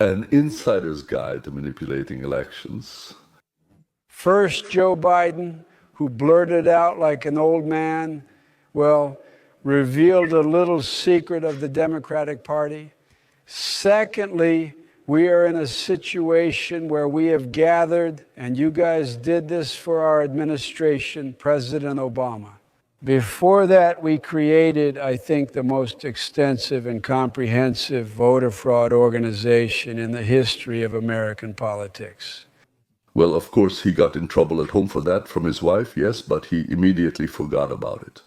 An insider's guide to manipulating elections. First, Joe Biden, who blurted out like an old man, well, revealed a little secret of the Democratic Party. Secondly, we are in a situation where we have gathered, and you guys did this for our administration, President Obama. Before that, we created, I think, the most extensive and comprehensive voter fraud organization in the history of American politics. Well, of course, he got in trouble at home for that from his wife, yes, but he immediately forgot about it.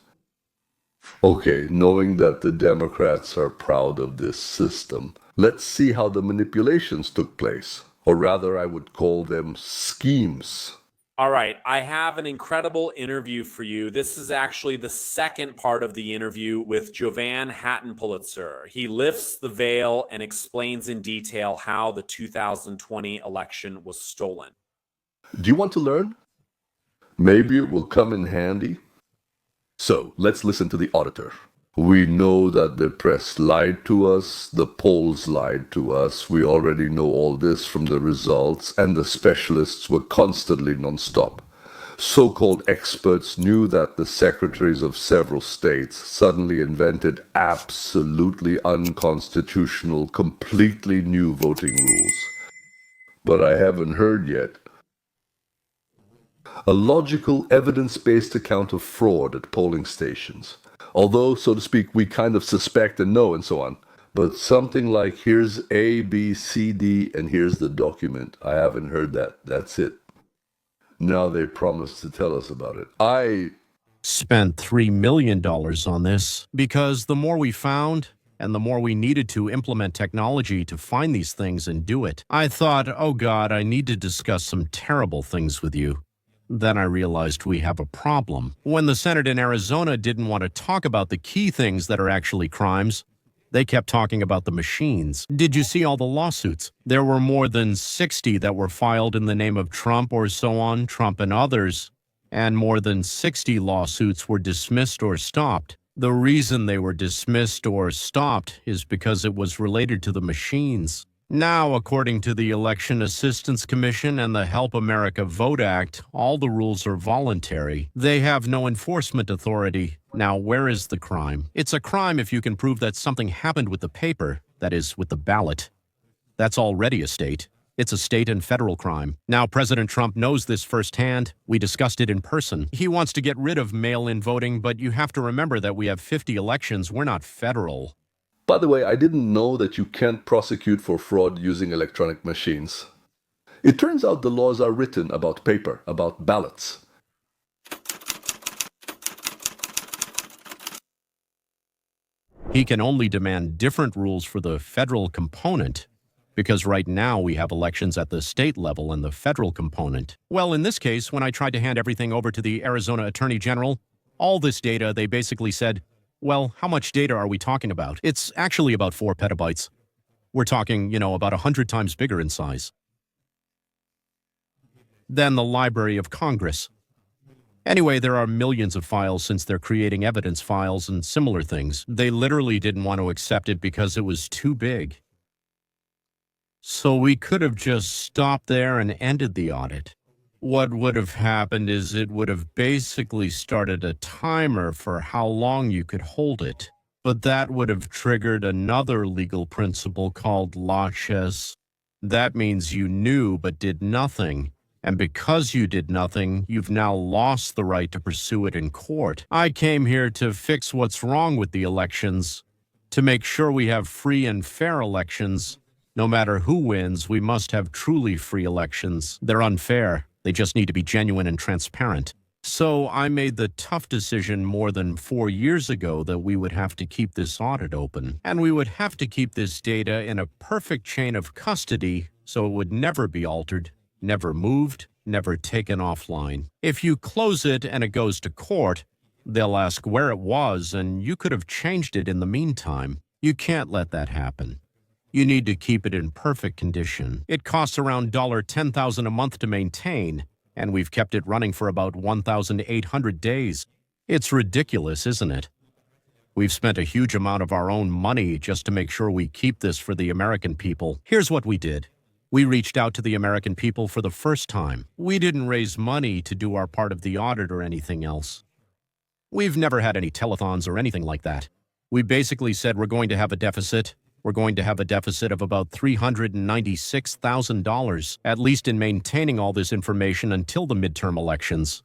Okay, knowing that the Democrats are proud of this system, let's see how the manipulations took place. Or rather, I would call them schemes. All right, I have an incredible interview for you. This is actually the second part of the interview with Jovan Hatton Pulitzer. He lifts the veil and explains in detail how the 2020 election was stolen. Do you want to learn? Maybe it will come in handy. So, let's listen to the auditor. We know that the press lied to us, the polls lied to us, we already know all this from the results, and the specialists were constantly non-stop. So-called experts knew that the secretaries of several states suddenly invented absolutely unconstitutional, completely new voting rules. But I haven't heard yet a logical, evidence-based account of fraud at polling stations. Although, so to speak, we kind of suspect and know and so on. But something like, here's A, B, C, D, and here's the document. I haven't heard that. That's it. Now they promised to tell us about it. I spent $3 million on this because the more we found and the more we needed to implement technology to find these things and do it, I thought, oh God, I need to discuss some terrible things with you. Then I realized we have a problem. When the Senate in Arizona didn't want to talk about the key things that are actually crimes, they kept talking about the machines. Did you see all the lawsuits? There were more than 60 that were filed in the name of Trump or so on, Trump and others, and more than 60 lawsuits were dismissed or stopped. The reason they were dismissed or stopped is because it was related to the machines. Now, according to the Election Assistance Commission and the Help America Vote Act, all the rules are voluntary. They have no enforcement authority. Now, where is the crime? It's a crime if you can prove that something happened with the paper, that is, with the ballot. That's already a state. It's a state and federal crime. Now, President Trump knows this firsthand. We discussed it in person. He wants to get rid of mail-in voting, but you have to remember that we have 50 elections. We're not federal. By the way, I didn't know that you can't prosecute for fraud using electronic machines. It turns out the laws are written about paper, about ballots. He can only demand different rules for the federal component, because right now we have elections at the state level and the federal component. Well, in this case, when I tried to hand everything over to the Arizona Attorney General, all this data, they basically said, well, how much data are we talking about? It's actually about 4 petabytes. We're talking, about 100 times bigger in size than the Library of Congress. Anyway, there are millions of files since they're creating evidence files and similar things. They literally didn't want to accept it because it was too big. So we could have just stopped there and ended the audit. What would have happened is it would have basically started a timer for how long you could hold it. But that would have triggered another legal principle called laches. That means you knew but did nothing. And because you did nothing, you've now lost the right to pursue it in court. I came here to fix what's wrong with the elections, to make sure we have free and fair elections. No matter who wins, we must have truly free elections. They're unfair. They just need to be genuine and transparent. So I made the tough decision more than 4 years ago that we would have to keep this audit open. And we would have to keep this data in a perfect chain of custody so it would never be altered, never moved, never taken offline. If you close it and it goes to court, they'll ask where it was and you could have changed it in the meantime. You can't let that happen. You need to keep it in perfect condition. It costs around $10,000 a month to maintain, and we've kept it running for about 1,800 days. It's ridiculous, isn't it? We've spent a huge amount of our own money just to make sure we keep this for the American people. Here's what we did. We reached out to the American people for the first time. We didn't raise money to do our part of the audit or anything else. We've never had any telethons or anything like that. We basically said we're going to have a deficit. We're going to have a deficit of about $396,000, at least in maintaining all this information until the midterm elections.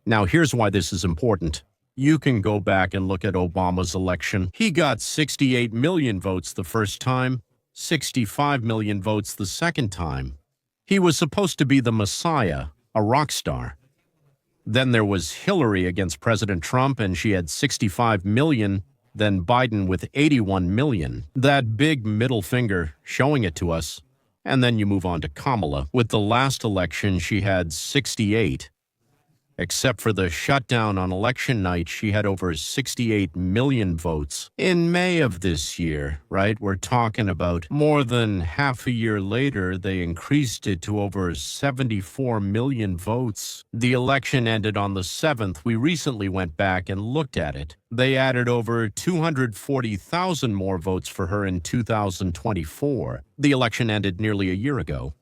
Now, here's why this is important. You can go back and look at Obama's election. He got 68 million votes the first time, 65 million votes the second time. He was supposed to be the Messiah, a rock star. Then there was Hillary against President Trump, and she had 65 million, then Biden with 81 million. That big middle finger showing it to us. And then you move on to Kamala. With the last election, she had 68. Except for the shutdown on election night, she had over 68 million votes. In May of this year, right, we're talking about more than half a year later, they increased it to over 74 million votes. The election ended on the 7th. We recently went back and looked at it. They added over 240,000 more votes for her in 2024. The election ended nearly a year ago.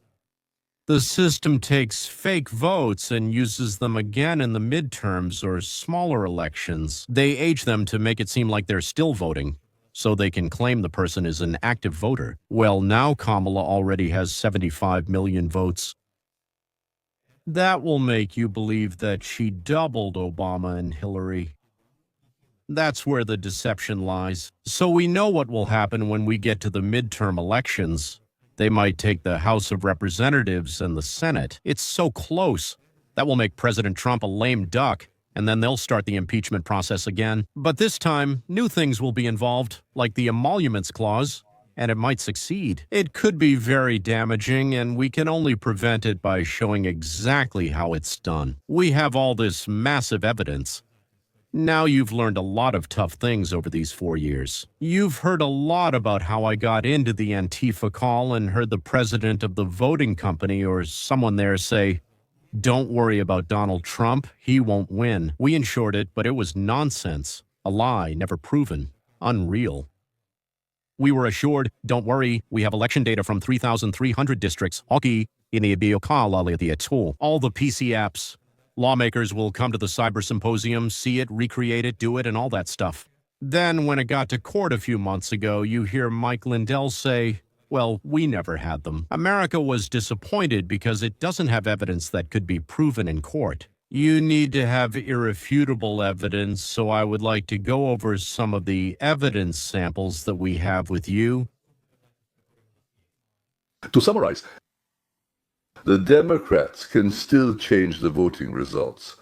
The system takes fake votes and uses them again in the midterms or smaller elections. They age them to make it seem like they're still voting, so they can claim the person is an active voter. Well, now Kamala already has 75 million votes. That will make you believe that she doubled Obama and Hillary. That's where the deception lies. So we know what will happen when we get to the midterm elections. They might take the House of Representatives and the Senate. It's so close. That will make President Trump a lame duck, and then they'll start the impeachment process again. But this time, new things will be involved, like the emoluments clause, and it might succeed. It could be very damaging, and we can only prevent it by showing exactly how it's done. We have all this massive evidence. Now you've learned a lot of tough things over these 4 years. You've heard a lot about how I got into the Antifa call and heard the president of the voting company or someone there say, "Don't worry about Donald Trump, he won't win." We ensured it, but it was nonsense. A lie, never proven. Unreal. We were assured, "Don't worry, we have election data from 3,300 districts. All the PC apps. Lawmakers will come to the cyber symposium, see it, recreate it, do it, and all that stuff." Then, when it got to court a few months ago, you hear Mike Lindell say, "Well, we never had them." America was disappointed because it doesn't have evidence that could be proven in court. You need to have irrefutable evidence, so I would like to go over some of the evidence samples that we have with you. To summarize, the Democrats can still change the voting results.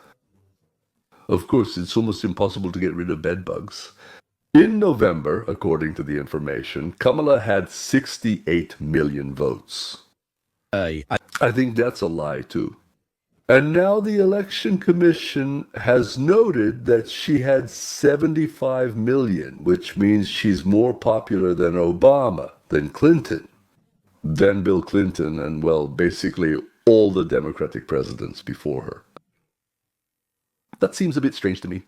Of course, it's almost impossible to get rid of bedbugs. In November, according to the information, Kamala had 68 million votes. I think that's a lie, too. And now the Election Commission has noted that she had 75 million, which means she's more popular than Obama, than Clinton, than Bill Clinton, and, well, basically all the Democratic presidents before her. That seems a bit strange to me.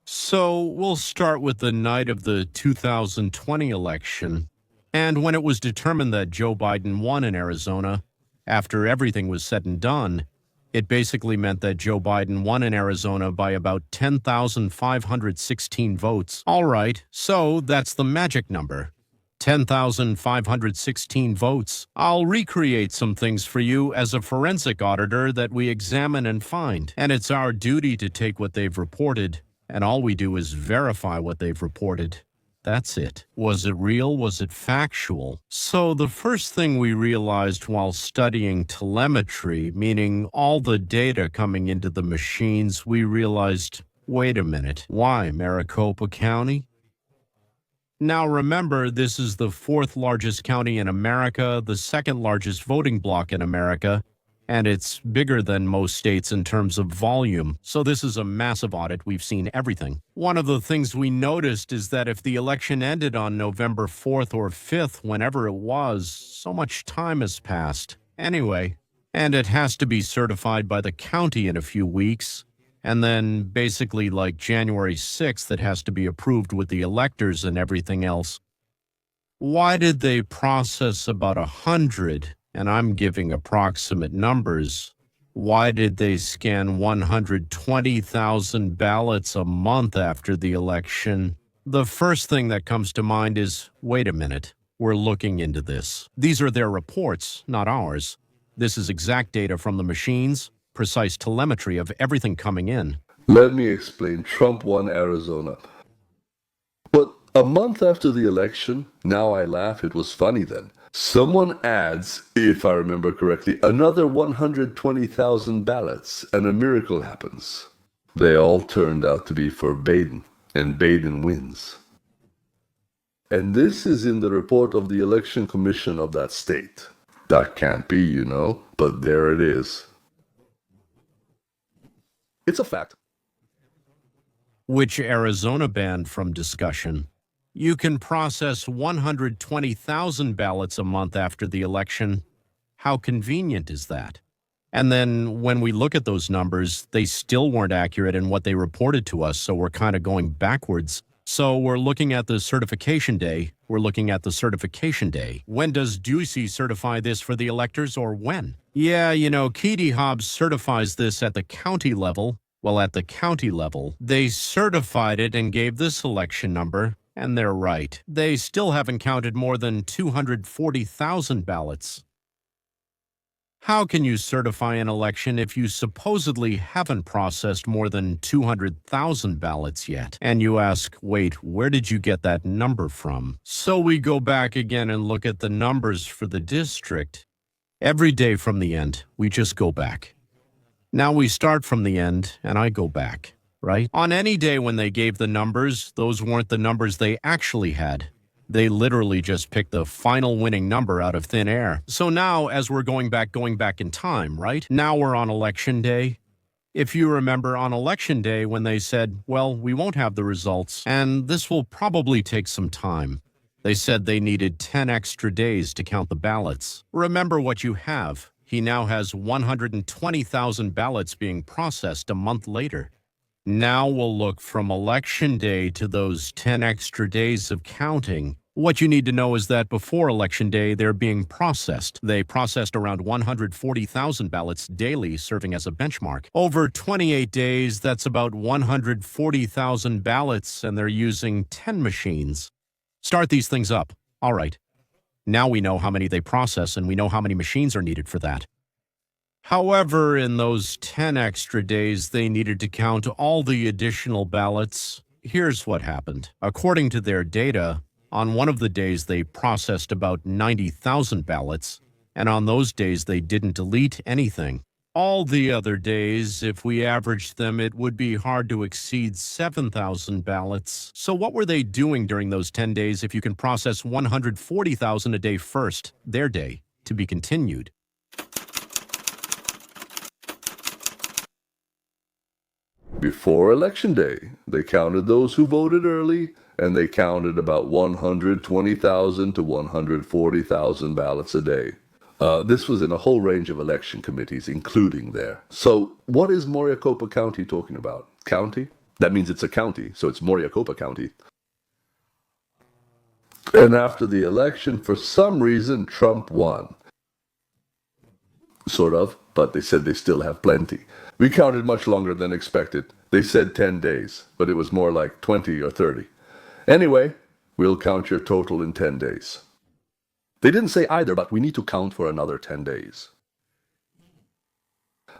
So we'll start with the night of the 2020 election. And when it was determined that Joe Biden won in Arizona, after everything was said and done, it basically meant that Joe Biden won in Arizona by about 10,516 votes. All right, so that's the magic number. 10,516 votes. I'll recreate some things for you as a forensic auditor that we examine and find. And it's our duty to take what they've reported, and all we do is verify what they've reported. That's it. Was it real? Was it factual? So the first thing we realized while studying telemetry, meaning all the data coming into the machines, we realized, wait a minute, why Maricopa County? Now remember, this is the 4th largest county in America, the 2nd largest voting bloc in America, and it's bigger than most states in terms of volume. So this is a massive audit. We've seen everything. One of the things we noticed is that if the election ended on November 4th or 5th, whenever it was, so much time has passed. Anyway, and it has to be certified by the county in a few weeks. And then basically like January 6th, it has to be approved with the electors and everything else. Why did they process about 100? And I'm giving approximate numbers. Why did they scan 120,000 ballots a month after the election? The first thing that comes to mind is, wait a minute, we're looking into this. These are their reports, not ours. This is exact data from the machines, precise telemetry of everything coming in. Let me explain. Trump won Arizona. But a month after the election, now I laugh, it was funny then. Someone adds, if I remember correctly, another 120,000 ballots, and a miracle happens. They all turned out to be for Biden, and Biden wins. And this is in the report of the Election Commission of that state. That can't be, you know, but there it is. It's a fact. Which Arizona banned from discussion. You can process 120,000 ballots a month after the election. How convenient is that? And then when we look at those numbers, they still weren't accurate in what they reported to us, so we're kind of going backwards. So we're looking at the certification day. When does Ducey certify this for the electors, or when? Yeah, you know, Keedy Hobbs certifies this at the county level. Well, at the county level, they certified it and gave this election number, and they're right. They still haven't counted more than 240,000 ballots. How can you certify an election if you supposedly haven't processed more than 200,000 ballots yet? And you ask, wait, where did you get that number from? So we go back again and look at the numbers for the district. Every day from the end, we just go back. Now we start from the end, and I go back, right? On any day when they gave the numbers, those weren't the numbers they actually had. They literally just picked the final winning number out of thin air. So now, as we're going back in time, right? Now we're on election day. If you remember on election day when they said, well, we won't have the results, and this will probably take some time. They said they needed 10 extra days to count the ballots. Remember what you have. He now has 120,000 ballots being processed a month later. Now we'll look from election day to those 10 extra days of counting. What you need to know is that before election day, they're being processed. They processed around 140,000 ballots daily, serving as a benchmark. Over 28 days, that's about 140,000 ballots, and they're using 10 machines. Start these things up. All right. Now we know how many they process, and we know how many machines are needed for that. However, in those 10 extra days, they needed to count all the additional ballots. Here's what happened. According to their data, on one of the days they processed about 90,000 ballots, and on those days they didn't delete anything. All the other days, if we averaged them, it would be hard to exceed 7,000 ballots. So what were they doing during those 10 days if you can process 140,000 a day first, their day, to be continued? Before Election Day, they counted those who voted early, and they counted about 120,000 to 140,000 ballots a day. This was in a whole range of election committees, including there. So what is Maricopa County talking about? County? That means it's a county, so it's Maricopa County. And after the election, for some reason, Trump won. Sort of, but they said they still have plenty. We counted much longer than expected. They said 10 days, but it was more like 20 or 30. Anyway, we'll count your total in 10 days. They didn't say either, but we need to count for another 10 days.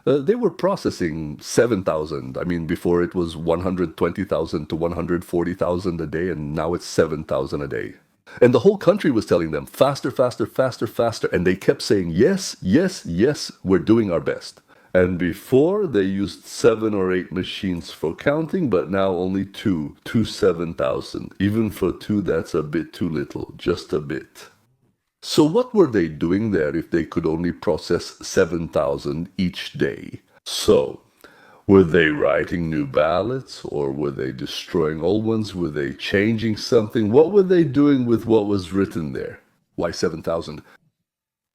They were processing 7,000. I mean, before it was 120,000 to 140,000 a day, and now it's 7,000 a day. And the whole country was telling them, faster, faster, faster, faster. And they kept saying, yes, yes, yes, we're doing our best. And before, they used 7 or 8 machines for counting, but now only 2 7,000. Even for 2, that's a bit too little, just a bit. So what were they doing there if they could only process 7,000 each day? So, were they writing new ballots, or were they destroying old ones? Were they changing something? What were they doing with what was written there? Why 7,000?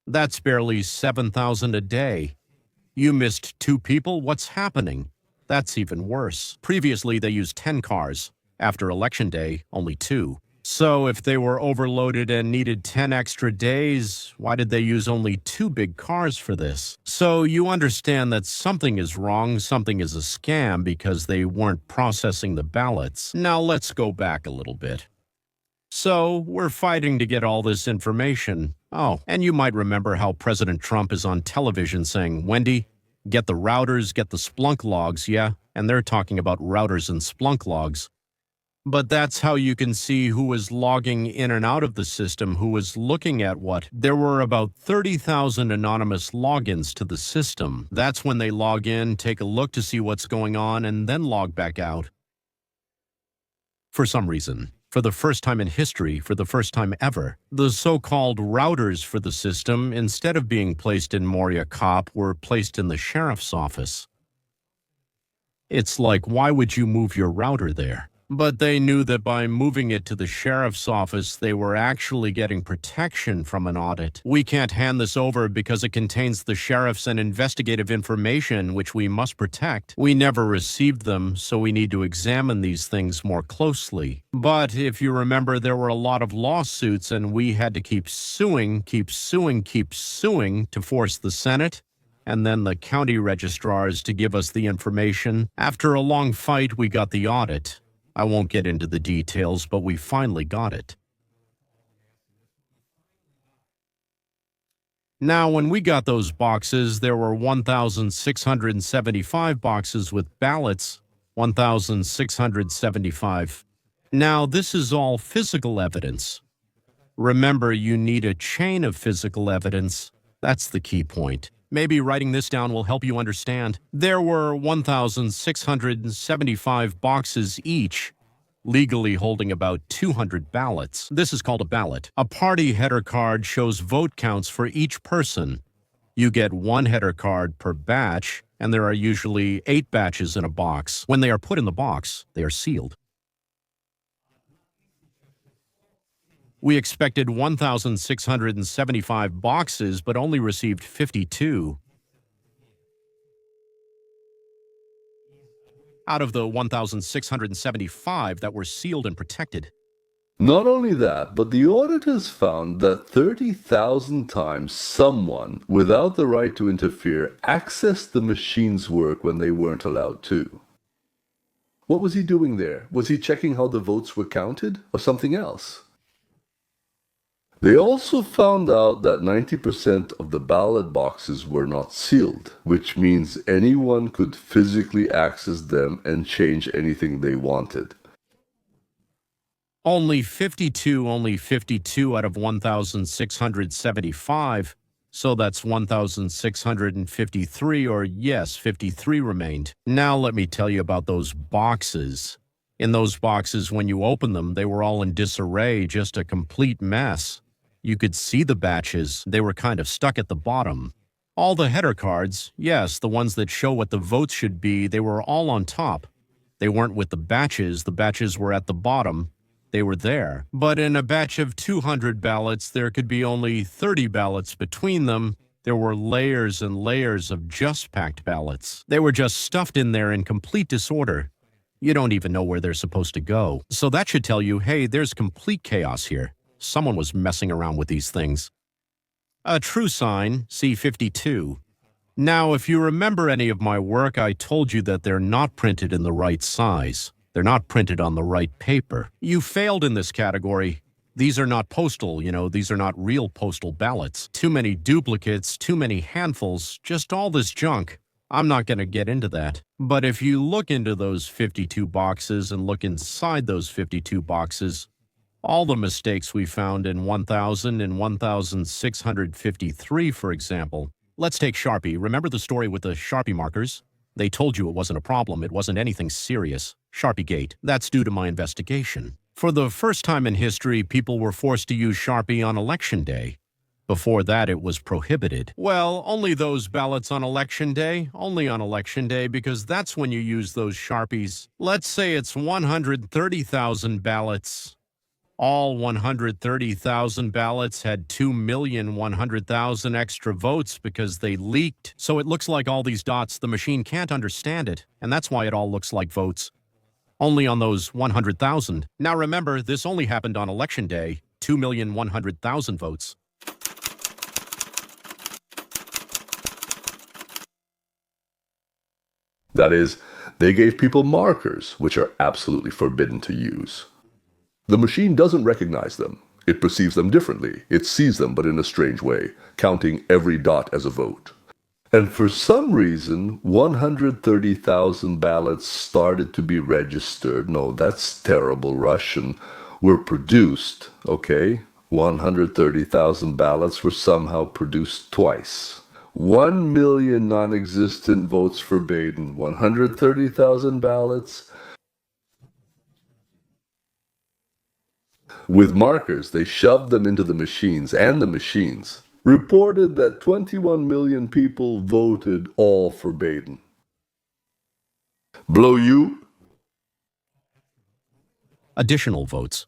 That's barely 7,000 a day. You missed 2 people? What's happening? That's even worse. Previously, they used 10 cars. After Election Day, only 2. So if they were overloaded and needed 10 extra days, why did they use only 2 big cars for this? So you understand that something is wrong, something is a scam because they weren't processing the ballots. Now let's go back a little bit. So we're fighting to get all this information. Oh, and you might remember how President Trump is on television saying, Wendy, get the routers, get the Splunk logs, yeah? And they're talking about routers and Splunk logs. But that's how you can see who was logging in and out of the system, who was looking at what. There were about 30,000 anonymous logins to the system. That's when they log in, take a look to see what's going on, and then log back out. For some reason, for the first time in history, for the first time ever, the so-called routers for the system, instead of being placed in Moria Cop, were placed in the sheriff's office. It's like, why would you move your router there? But they knew that by moving it to the sheriff's office, they were actually getting protection from an audit. We can't hand this over because it contains the sheriff's and investigative information, which we must protect. We never received them, so we need to examine these things more closely. But if you remember, there were a lot of lawsuits, and we had to keep suing to force the Senate and then the county registrars to give us the information. After a long fight, we got the audit. I won't get into the details, but we finally got it. Now, when we got those boxes, there were 1,675 boxes with ballots, 1,675. Now, this is all physical evidence. Remember, you need a chain of physical evidence. That's the key point. Maybe writing this down will help you understand. There were 1,675 boxes each, legally holding about 200 ballots. This is called a ballot. A party header card shows vote counts for each person. You get 1 header card per batch, and there are usually 8 batches in a box. When they are put in the box, they are sealed. We expected 1,675 boxes, but only received 52. Out of the 1,675 that were sealed and protected. Not only that, but the auditors found that 30,000 times someone, without the right to interfere, accessed the machine's work when they weren't allowed to. What was he doing there? Was he checking how the votes were counted, or something else? They also found out that 90% of the ballot boxes were not sealed, which means anyone could physically access them and change anything they wanted. Only 52 out of 1,675, so that's 1,653, or yes, 53 remained. Now let me tell you about those boxes. In those boxes, when you open them, they were all in disarray, just a complete mess. You could see the batches. They were kind of stuck at the bottom. All the header cards, yes, the ones that show what the votes should be, they were all on top. They weren't with the batches. The batches were at the bottom. They were there. But in a batch of 200 ballots, there could be only 30 ballots between them. There were layers and layers of just packed ballots. They were just stuffed in there in complete disorder. You don't even know where they're supposed to go. So that should tell you, hey, there's complete chaos here. Someone was messing around with these things. A true sign, C52. Now, if you remember any of my work, I told you that they're not printed in the right size. They're not printed on the right paper. You failed in this category. These are not postal, these are not real postal ballots. Too many duplicates, too many handfuls, just all this junk. I'm not going to get into that. But if you look into those 52 boxes and look inside those 52 boxes, all the mistakes we found in 1,000 and 1,653, for example. Let's take Sharpie. Remember the story with the Sharpie markers? They told you it wasn't a problem. It wasn't anything serious. Sharpiegate. That's due to my investigation. For the first time in history, people were forced to use Sharpie on Election Day. Before that, it was prohibited. Well, only those ballots on Election Day. Only on Election Day, because that's when you use those Sharpies. Let's say it's 130,000 ballots. All 130,000 ballots had 2,100,000 extra votes because they leaked. So it looks like all these dots, the machine can't understand it, and that's why it all looks like votes. Only on those 100,000. Now remember, this only happened on Election Day, 2,100,000 votes. That is, they gave people markers, which are absolutely forbidden to use. The machine doesn't recognize them. It perceives them differently. It sees them, but in a strange way, counting every dot as a vote. And for some reason, 130,000 ballots started to be registered. No, that's terrible Russian. Were produced, okay? 130,000 ballots were somehow produced twice. 1 million non-existent votes for Biden. 130,000 ballots. With markers, they shoved them into the machines, and the machines reported that 21 million people voted all for Biden. Blow you? Additional votes.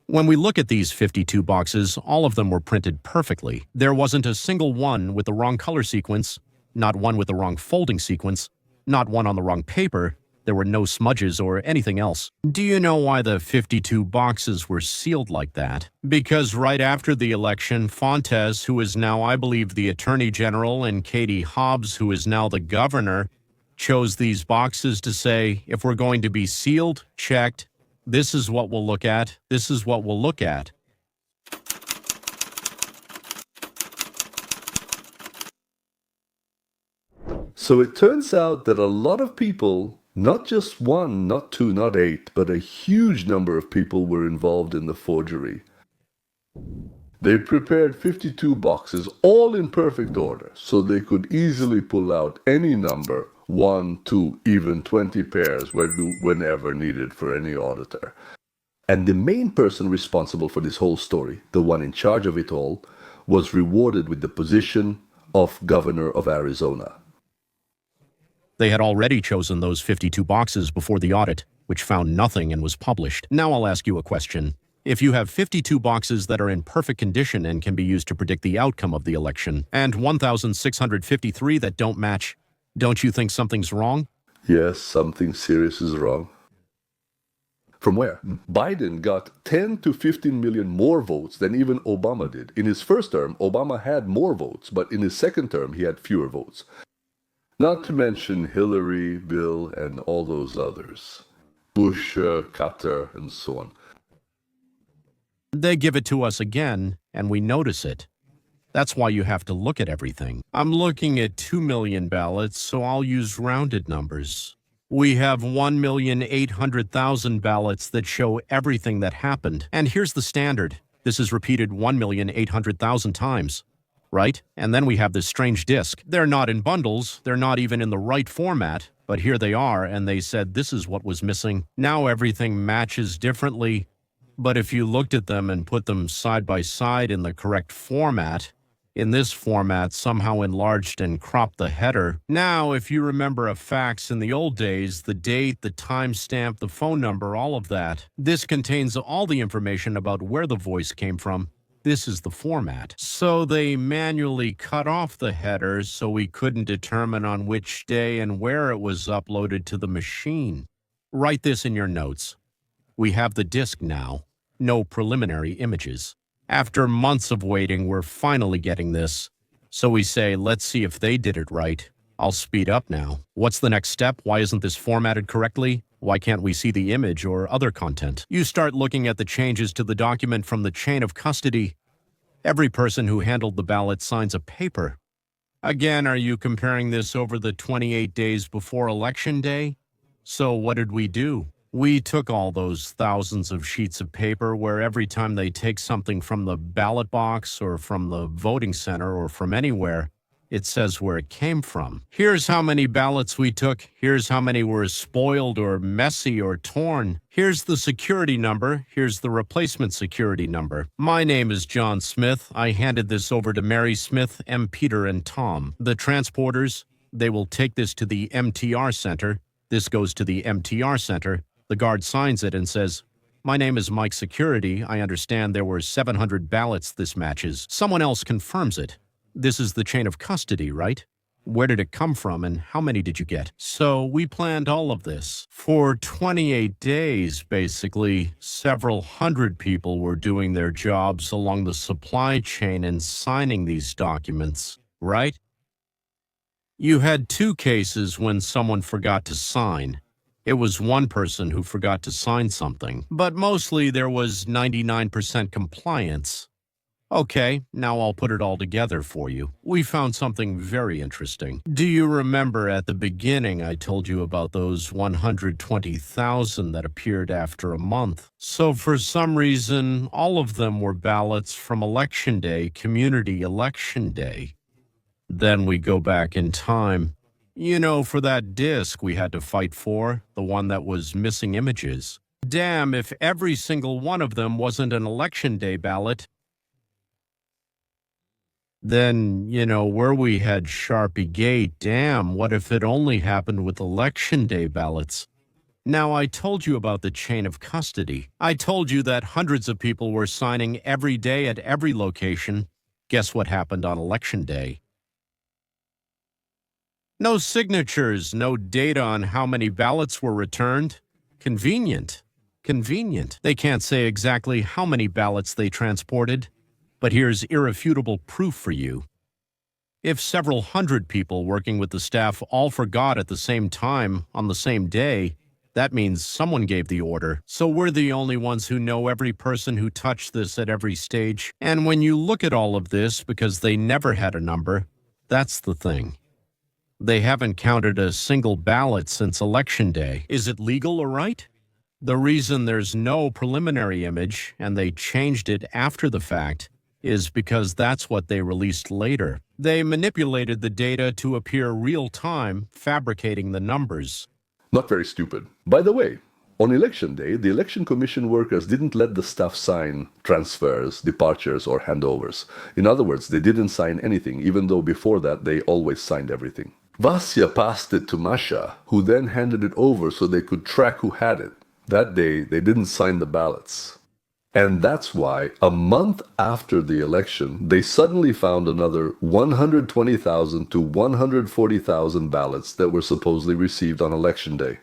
When we look at these 52 boxes, all of them were printed perfectly. There wasn't a single one with the wrong color sequence, not one with the wrong folding sequence, not one on the wrong paper. There were no smudges or anything else. Do you know why the 52 boxes were sealed like that? Because right after the election, Fontes, who is now, I believe, the Attorney General, and Katie Hobbs, who is now the governor, chose these boxes to say, if we're going to be sealed, checked, this is what we'll look at, this is what we'll look at. So it turns out that a lot of people, not just one, not two, not eight, but a huge number of people were involved in the forgery. They prepared 52 boxes, all in perfect order, so they could easily pull out any number, 1, 2, even 20 pairs whenever needed for any auditor. And the main person responsible for this whole story, the one in charge of it all, was rewarded with the position of governor of Arizona. They had already chosen those 52 boxes before the audit, which found nothing and was published. Now I'll ask you a question. If you have 52 boxes that are in perfect condition and can be used to predict the outcome of the election, and 1,653 that don't match, don't you think something's wrong? Yes, something serious is wrong. From where? Biden got 10 to 15 million more votes than even Obama did. In his first term, Obama had more votes, but in his second term, he had fewer votes. Not to mention Hillary, Bill, and all those others. Bush, Carter, and so on. They give it to us again, and we notice it. That's why you have to look at everything. I'm looking at 2 million ballots, so I'll use rounded numbers. We have 1,800,000 ballots that show everything that happened. And here's the standard. This is repeated 1,800,000 times. Right? And then we have this strange disk. They're not in bundles, they're not even in the right format, but here they are, and they said this is what was missing. Now everything matches differently, but if you looked at them and put them side by side in the correct format, in this format somehow enlarged and cropped the header. Now, if you remember a fax in the old days, the date, the timestamp, the phone number, all of that, this contains all the information about where the voice came from. This is the format. So they manually cut off the headers so we couldn't determine on which day and where it was uploaded to the machine. Write this in your notes. We have the disk now. No preliminary images. After months of waiting, we're finally getting this. So we say, let's see if they did it right. I'll speed up now. What's the next step? Why isn't this formatted correctly? Why can't we see the image or other content? You start looking at the changes to the document from the chain of custody. Every person who handled the ballot signs a paper. Again, are you comparing this over the 28 days before Election Day? So what did we do? We took all those thousands of sheets of paper where every time they take something from the ballot box or from the voting center or from anywhere, it says where it came from. Here's how many ballots we took. Here's how many were spoiled or messy or torn. Here's the security number. Here's the replacement security number. My name is John Smith. I handed this over to Mary Smith, M. Peter, and Tom. The transporters, they will take this to the MTR center. This goes to the MTR center. The guard signs it and says, My name is Mike Security. I understand there were 700 ballots this matches. Someone else confirms it. This is the chain of custody, right? Where did it come from and how many did you get? So we planned all of this. For 28 days, basically, several hundred people were doing their jobs along the supply chain and signing these documents, right? You had two cases when someone forgot to sign. It was one person who forgot to sign something, but mostly there was 99% compliance. Okay, now I'll put it all together for you. We found something very interesting. Do you remember at the beginning I told you about those 120,000 that appeared after a month? So for some reason, all of them were ballots from Election Day, Community Election Day. Then we go back in time. You know, for that disc we had to fight for, the one that was missing images. Damn, if every single one of them wasn't an Election Day ballot, then, you know, where we had Sharpie Gate, damn, what if it only happened with Election Day ballots? Now, I told you about the chain of custody. I told you that hundreds of people were signing every day at every location. Guess what happened on Election Day? No signatures, no data on how many ballots were returned. Convenient. Convenient. They can't say exactly how many ballots they transported. But here's irrefutable proof for you. If several hundred people working with the staff all forgot at the same time on the same day, that means someone gave the order. So we're the only ones who know every person who touched this at every stage. And when you look at all of this, because they never had a number, that's the thing. They haven't counted a single ballot since Election Day. Is it legal or right? The reason there's no preliminary image, and they changed it after the fact, is because that's what they released later. They manipulated the data to appear real-time, fabricating the numbers. Not very stupid. By the way, on Election Day, the Election Commission workers didn't let the staff sign transfers, departures, or handovers. In other words, they didn't sign anything, even though before that they always signed everything. Vasya passed it to Masha, who then handed it over so they could track who had it. That day, they didn't sign the ballots. And that's why, a month after the election, they suddenly found another 120,000 to 140,000 ballots that were supposedly received on Election Day,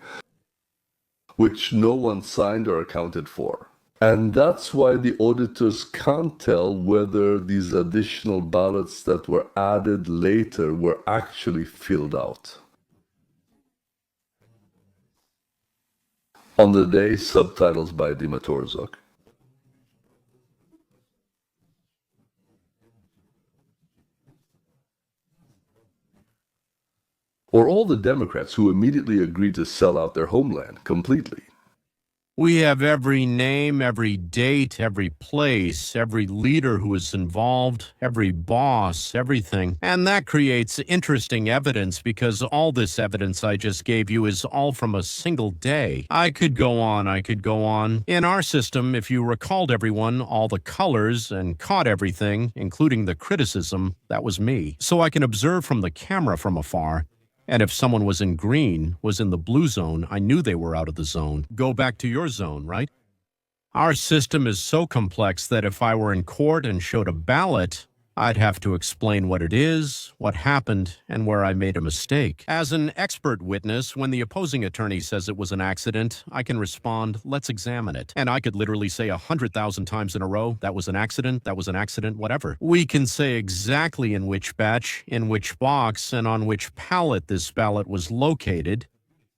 which no one signed or accounted for. And that's why the auditors can't tell whether these additional ballots that were added later were actually filled out. On the day, subtitles by Dima Torzok. Or all the Democrats who immediately agreed to sell out their homeland completely. We have every name, every date, every place, every leader who is involved, every boss, everything. And that creates interesting evidence because all this evidence I just gave you is all from a single day. I could go on. In our system, if you recalled everyone, all the colors, and caught everything, including the criticism, that was me. So I can observe from the camera from afar. And if someone was in green, was in the blue zone, I knew they were out of the zone. Go back to your zone, right? Our system is so complex that if I were in court and showed a ballot, I'd have to explain what it is, what happened, and where I made a mistake. As an expert witness, when the opposing attorney says it was an accident, I can respond, let's examine it. And I could literally say 100,000 times in a row, that was an accident, whatever. We can say exactly in which batch, in which box, and on which pallet this ballot was located.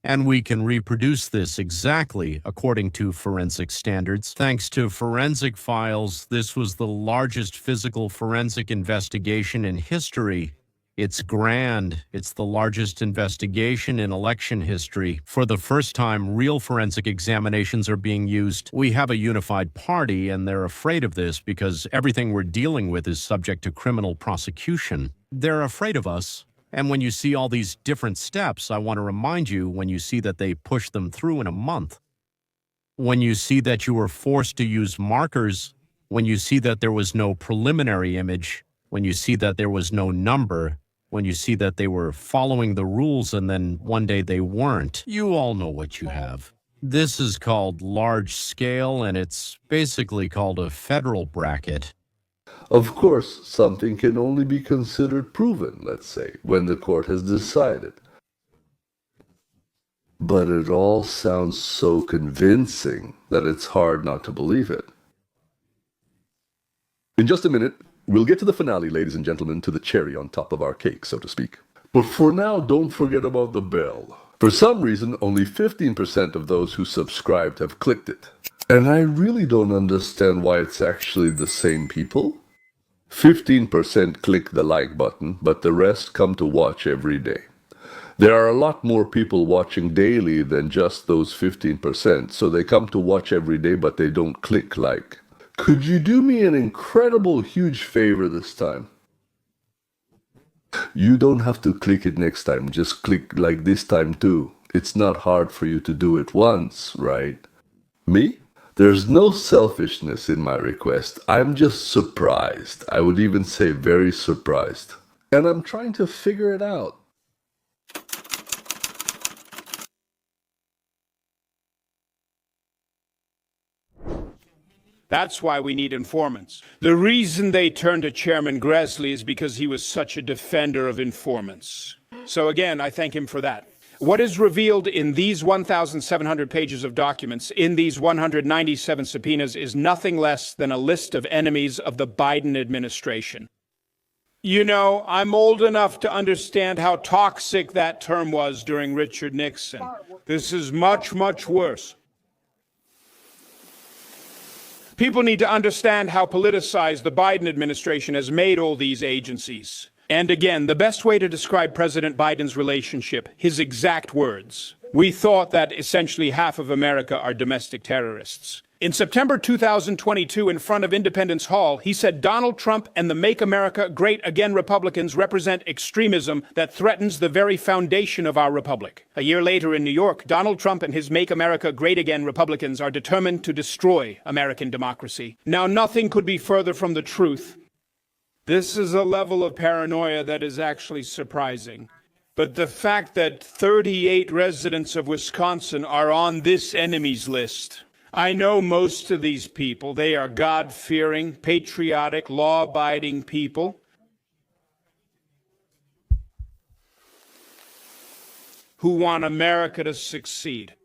And we can reproduce this exactly according to forensic standards. Thanks to forensic files, this was the largest physical forensic investigation in history. It's grand. It's the largest investigation in election history. For the first time, real forensic examinations are being used. We have a unified party, and they're afraid of this because everything we're dealing with is subject to criminal prosecution. They're afraid of us. And when you see all these different steps, I want to remind you when you see that they pushed them through in a month. When you see that you were forced to use markers, when you see that there was no preliminary image, when you see that there was no number, when you see that they were following the rules and then one day they weren't, you all know what you have. This is called large scale, and it's basically called a federal bracket. Of course, something can only be considered proven, let's say, when the court has decided. But it all sounds so convincing that it's hard not to believe it. In just a minute, we'll get to the finale, ladies and gentlemen, to the cherry on top of our cake, so to speak. But for now, don't forget about the bell. For some reason, only 15% of those who subscribed have clicked it. And I really don't understand why it's actually the same people. 15% click the like button, but the rest come to watch every day. There are a lot more people watching daily than just those 15%, so they come to watch every day, but they don't click like. Could you do me an incredible, huge favor this time? You don't have to click it next time, just click like this time too. It's not hard for you to do it once, right? Me? There's no selfishness in my request. I'm just surprised. I would even say very surprised. And I'm trying to figure it out. That's why we need informants. The reason they turned to Chairman Grassley is because he was such a defender of informants. So again, I thank him for that. What is revealed in these 1,700 pages of documents, in these 197 subpoenas, is nothing less than a list of enemies of the Biden administration. You know, I'm old enough to understand how toxic that term was during Richard Nixon. This is much, much worse. People need to understand how politicized the Biden administration has made all these agencies. And again, the best way to describe President Biden's relationship, his exact words: we thought that essentially half of America are domestic terrorists. In September 2022, in front of Independence Hall, he said Donald Trump and the Make America Great Again Republicans represent extremism that threatens the very foundation of our republic. A year later in New York, Donald Trump and his Make America Great Again Republicans are determined to destroy American democracy. Now, nothing could be further from the truth. This is a level of paranoia that is actually surprising. But the fact that 38 residents of Wisconsin are on this enemies list. I know most of these people. They are God-fearing, patriotic, law-abiding people who want America to succeed.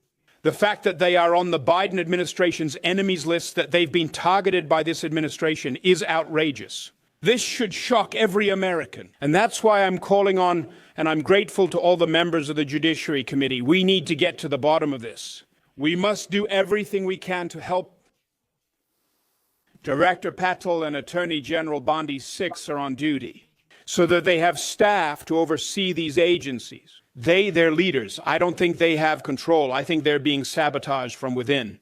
The fact that they are on the Biden administration's enemies list, that they've been targeted by this administration, is outrageous. This should shock every American. And that's why I'm calling on, and I'm grateful to all the members of the Judiciary Committee. We need to get to the bottom of this. We must do everything we can to help. Director Patel and Attorney General Bondi 6 are on duty so that they have staff to oversee these agencies. Their leaders, I don't think they have control. I think they're being sabotaged from within.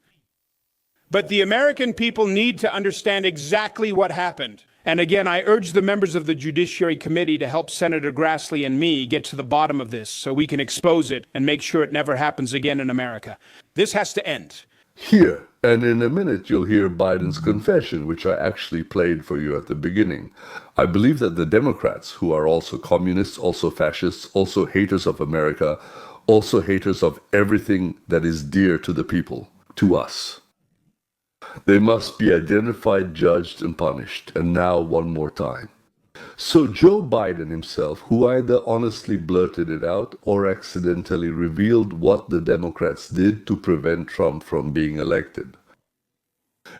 But the American people need to understand exactly what happened. And again, I urge the members of the Judiciary Committee to help Senator Grassley and me get to the bottom of this so we can expose it and make sure it never happens again in America. This has to end. Here, and in a minute you'll hear Biden's confession, which I actually played for you at the beginning. I believe that the Democrats, who are also communists, also fascists, also haters of America, also haters of everything that is dear to the people, to us, they must be identified, judged, and punished. And now one more time. So Joe Biden himself, who either honestly blurted it out or accidentally revealed what the Democrats did to prevent Trump from being elected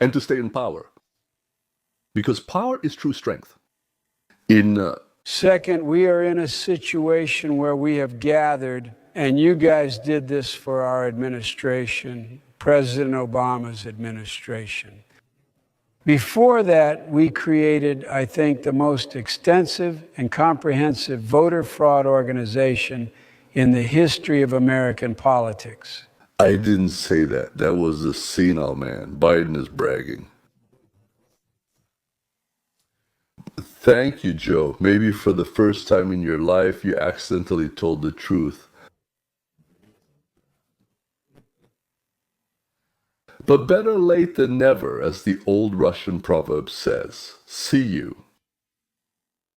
and to stay in power. Because power is true strength. Second, we are in a situation where we have gathered, and you guys did this for our administration, President Obama's administration. Before that, we created, I think, the most extensive and comprehensive voter fraud organization in the history of American politics. I didn't say that. That was the senile man. Biden is bragging. Thank you, Joe. Maybe for the first time in your life, you accidentally told the truth. But better late than never, as the old Russian proverb says. See you.